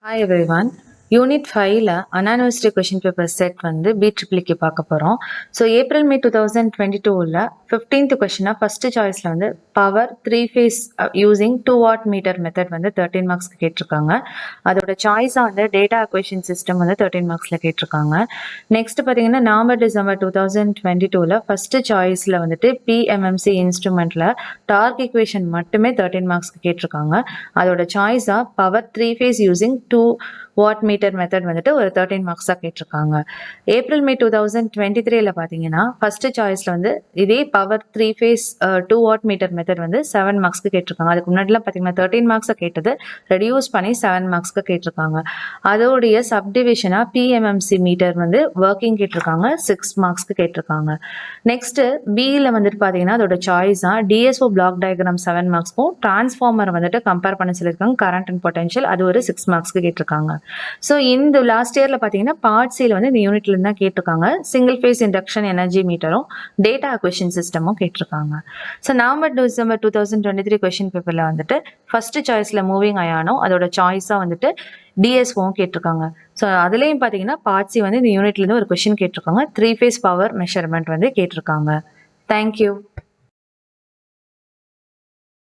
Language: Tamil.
Hi everyone. Unit 5ல Unanimous question paper set வந்து BEEE பார்க்க போகிறோம். ஸோ ஏப்ரல் மே 2022ல் 15th கொஷினாக ஃபஸ்ட்டு சாய்ஸில் வந்து power 3 phase using 2 watt meter method வந்து 13 மார்க்ஸ்க்கு கேட்டிருக்காங்க. அதோட சாய்ஸாக வந்து டேட்டா அக்வேஷன் சிஸ்டம் வந்து 13 மார்க்ஸில் கேட்டிருக்காங்க. நெக்ஸ்ட் பார்த்தீங்கன்னா நவம்பர் டிசம்பர் 2022ல் ஃபஸ்ட்டு சாய்ஸில் வந்துட்டு PMMC இன்ஸ்ட்ருமெண்ட்டில் டார்க் ஈக்குவேஷன் மட்டுமே 13 மார்க்ஸ்க்கு கேட்டிருக்காங்க. அதோட சாய்ஸாக power 3 phase using 2 watt meter method வந்துட்டு ஒரு 13 மார்க்ஸாக கேட்டிருக்காங்க. ஏப்ரல் மே 2023ல் பார்த்தீங்கன்னா ஃபஸ்ட்டு சாய்ஸில் வந்து இதே power 3 phase 2 watt meter method வந்து 7 மார்க்ஸ்க்கு கேட்டிருக்காங்க. அதுக்கு முன்னாடிலாம் பார்த்தீங்கன்னா 13 மார்க்ஸை கேட்டது ரெடியூஸ் பண்ணி 7 மார்க்ஸ்க்கு கேட்டிருக்காங்க. அதோடைய சப்டிவிஷனாக PMMC மீட்டர் வந்து ஒர்க்கிங் கேட்டிருக்காங்க, 6 மார்க்ஸ்க்கு கேட்டிருக்காங்க. நெக்ஸ்ட்டு பியில் வந்துட்டு பார்த்தீங்கன்னா அதோட சாய்ஸாக DSO பிளாக் டயக்ராம் 7 மார்க்ஸ்க்கும் டிரான்ஸ்ஃபார்மர் வந்துட்டு கம்பேர் பண்ண சொல்லியிருக்காங்க, கரண்ட் அண்ட் பொட்டன்ஷியல் அது ஒரு 6 மார்க்ஸ்க்கு கேட்டிருக்காங்க. ஸோ இந்த லாஸ்ட் இயரில் பார்த்தீங்கன்னா பார்ட் சியில் வந்து இந்த யூனிட்ல தான் கேட்டிருக்காங்க. சிங்கிள் ஃபேஸ் இண்டக்ஷன் எனர்ஜி மீட்டரும் டேட்டா அக்வேஷன் சிஸ்டமும் கேட்டிருக்காங்க. ஸோ நவம்பர் டிசம்பர் 2023 கொஷின் பேப்பரில் வந்துட்டு ஃபர்ஸ்ட் சாய்ஸில் மூவிங் அயானும் அதோட சாய்ஸாக வந்துட்டு டிஎஸ்ஓவும் கேட்டிருக்காங்க. ஸோ அதுலேயும் பார்த்தீங்கன்னா பார்ட் சி வந்து இந்த யூனிட்லேருந்து ஒரு கொஷின் கேட்டிருக்காங்க. 3 phase பவர் மெஷர்மெண்ட் வந்து கேட்டிருக்காங்க. தேங்க்யூ.